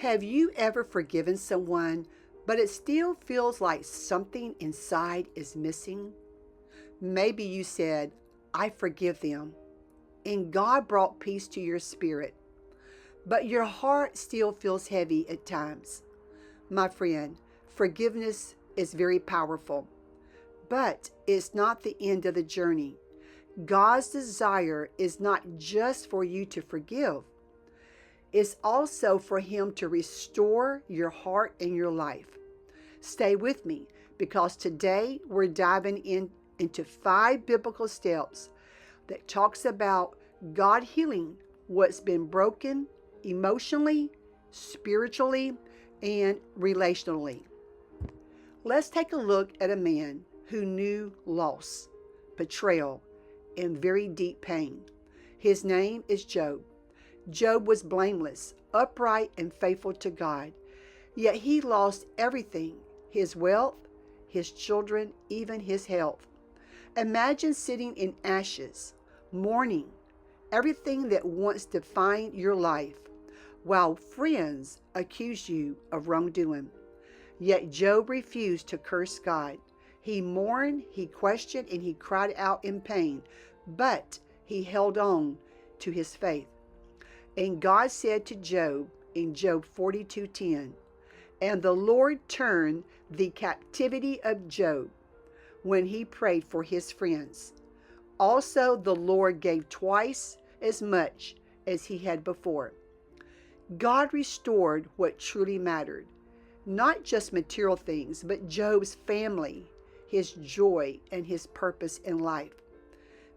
Have you ever forgiven someone, but it still feels like something inside is missing? Maybe you said, I forgive them, and God brought peace to your spirit, but your heart still feels heavy at times. My friend, forgiveness is very powerful, but it's not the end of the journey. God's desire is not just for you to forgive, it's also for Him to restore your heart and your life. Stay with me because today we're diving into 5 biblical steps that talks about God healing what's been broken emotionally, spiritually, and relationally. Let's take a look at a man who knew loss, betrayal, and very deep pain. His name is Job. Job was blameless, upright, and faithful to God. Yet he lost everything: his wealth, his children, even his health. Imagine sitting in ashes, mourning everything that once defined your life, while friends accuse you of wrongdoing. Yet Job refused to curse God. He mourned, he questioned, and he cried out in pain, but he held on to his faith. And God said to Job in Job 42:10, "And the Lord turned the captivity of Job when he prayed for his friends. Also the Lord gave twice as much as he had before." God restored what truly mattered, not just material things, but Job's family, his joy, and his purpose in life.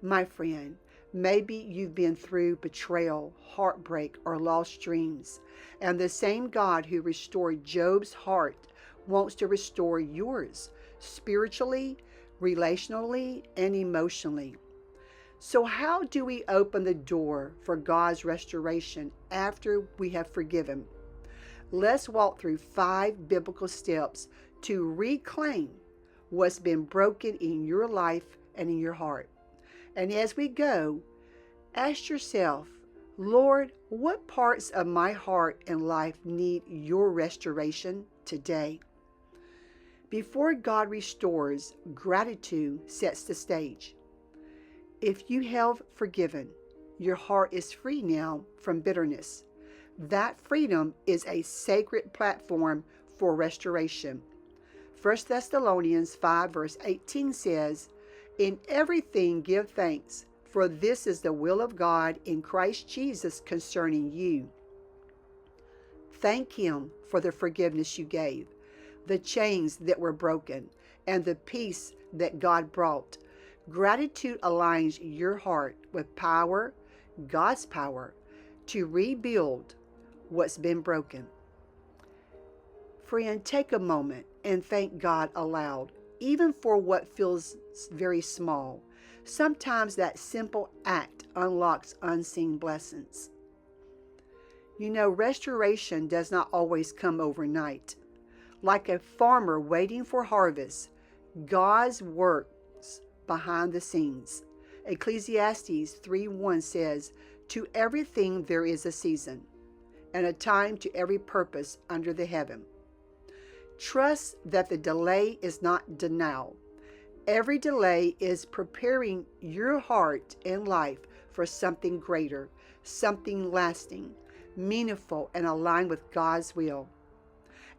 My friend, maybe you've been through betrayal, heartbreak, or lost dreams, and the same God who restored Job's heart wants to restore yours spiritually, relationally, and emotionally. So how do we open the door for God's restoration after we have forgiven? Let's walk through 5 biblical steps to reclaim what's been broken in your life and in your heart. And as we go, ask yourself, Lord, what parts of my heart and life need your restoration today? Before God restores, gratitude sets the stage. If you have forgiven, your heart is free now from bitterness. That freedom is a sacred platform for restoration. 1 Thessalonians 5 verse 18 says, "In everything give thanks, for this is the will of God in Christ Jesus concerning you." Thank Him for the forgiveness you gave, the chains that were broken, and the peace that God brought. Gratitude aligns your heart with power, God's power, to rebuild what's been broken. Friend, take a moment and thank God aloud, even for what feels very small. Sometimes that simple act unlocks unseen blessings. You know, restoration does not always come overnight. Like a farmer waiting for harvest, God's works behind the scenes. Ecclesiastes 3:1 says, "To everything there is a season, and a time to every purpose under the heaven." Trust that the delay is not denial. Every delay is preparing your heart and life for something greater, something lasting, meaningful, and aligned with God's will.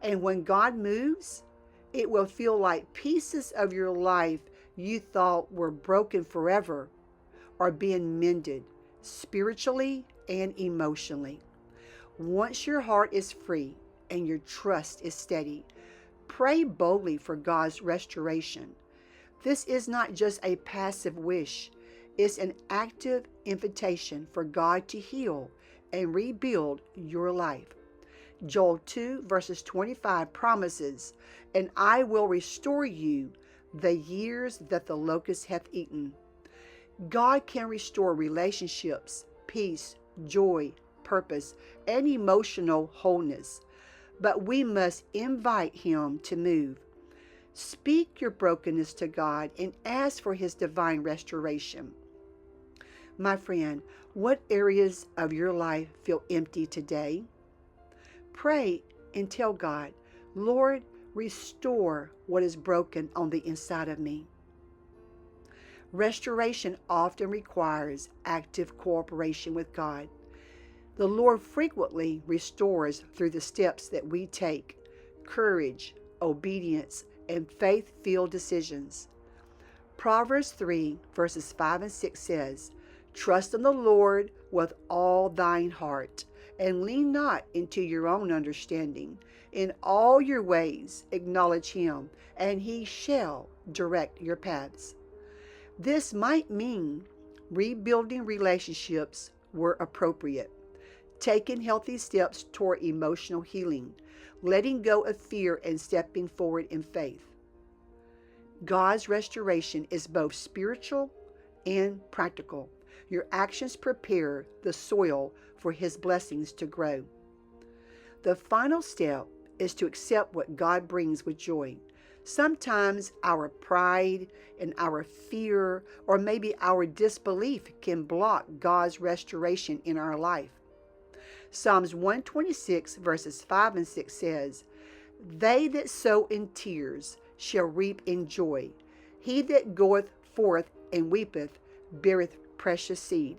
And when God moves, it will feel like pieces of your life you thought were broken forever are being mended spiritually and emotionally. Once your heart is free and your trust is steady, pray boldly for God's restoration. This is not just a passive wish, it's an active invitation for God to heal and rebuild your life. Joel 2 verses 25 promises, "And I will restore you the years that the locust hath eaten." God can restore relationships, peace, joy, purpose, and emotional wholeness, but we must invite Him to move. Speak your brokenness to God and ask for His divine restoration. My friend, what areas of your life feel empty today? Pray and tell God, Lord, restore what is broken on the inside of me. Restoration often requires active cooperation with God. The Lord frequently restores through the steps that we take: courage, obedience, and faith-filled decisions. Proverbs 3, verses 5 and 6 says, Trust in the Lord with all thine heart, and lean not into your own understanding. In all your ways acknowledge him, and he shall direct your paths. This might mean rebuilding relationships where appropriate, taking healthy steps toward emotional healing, letting go of fear, and stepping forward in faith. God's restoration is both spiritual and practical. Your actions prepare the soil for his blessings to grow. The final step is to accept what God brings with joy. Sometimes our pride and our fear, or maybe our disbelief, can block God's restoration in our life. Psalms 126, verses 5 and 6 says, They that sow in tears shall reap in joy. He that goeth forth and weepeth, beareth precious seed,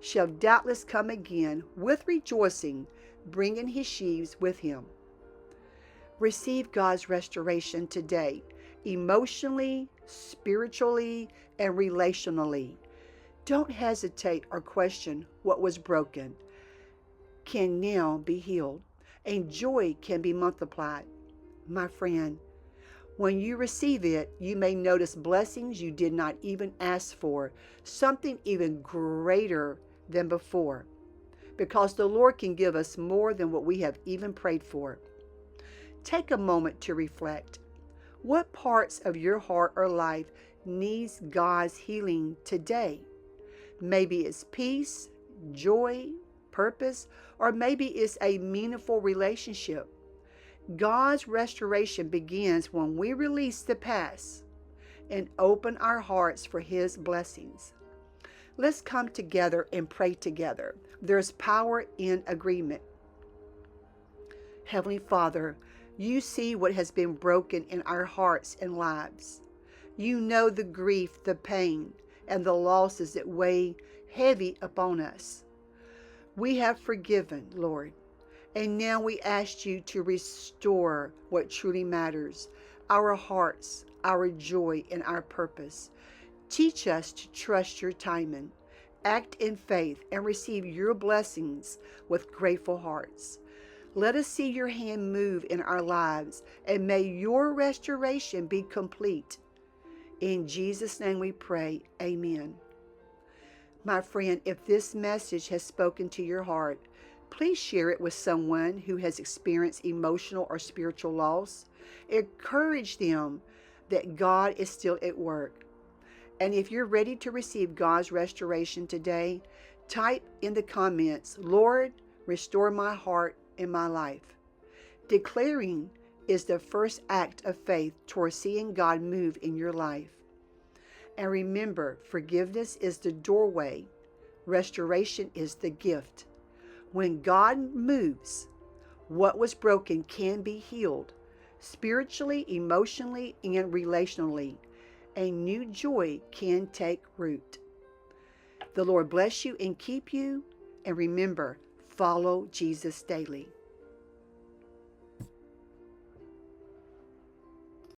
shall doubtless come again with rejoicing, bringing his sheaves with him. Receive God's restoration today, emotionally, spiritually, and relationally. Don't hesitate or question what was broken can now be healed, and joy can be multiplied. My friend, when you receive it, you may notice blessings you did not even ask for, something even greater than before, because the Lord can give us more than what we have even prayed for. Take a moment to reflect. What parts of your heart or life needs God's healing today? Maybe it's peace, joy, purpose, or maybe it's a meaningful relationship. God's restoration begins when we release the past and open our hearts for his blessings. Let's come together and pray together. There's power in agreement. Heavenly Father, you see what has been broken in our hearts and lives. You know the grief, the pain, and the losses that weigh heavy upon us. We have forgiven, Lord, and now we ask you to restore what truly matters: our hearts, our joy, and our purpose. Teach us to trust your timing, act in faith, and receive your blessings with grateful hearts. Let us see your hand move in our lives, and may your restoration be complete. In Jesus' name we pray, amen. My friend, if this message has spoken to your heart, please share it with someone who has experienced emotional or spiritual loss. Encourage them that God is still at work. And if you're ready to receive God's restoration today, type in the comments, Lord, restore my heart and my life. Declaring is the first act of faith toward seeing God move in your life. And remember, forgiveness is the doorway. Restoration is the gift. When God moves, what was broken can be healed, spiritually, emotionally, and relationally. A new joy can take root. The Lord bless you and keep you. And remember, follow Jesus daily.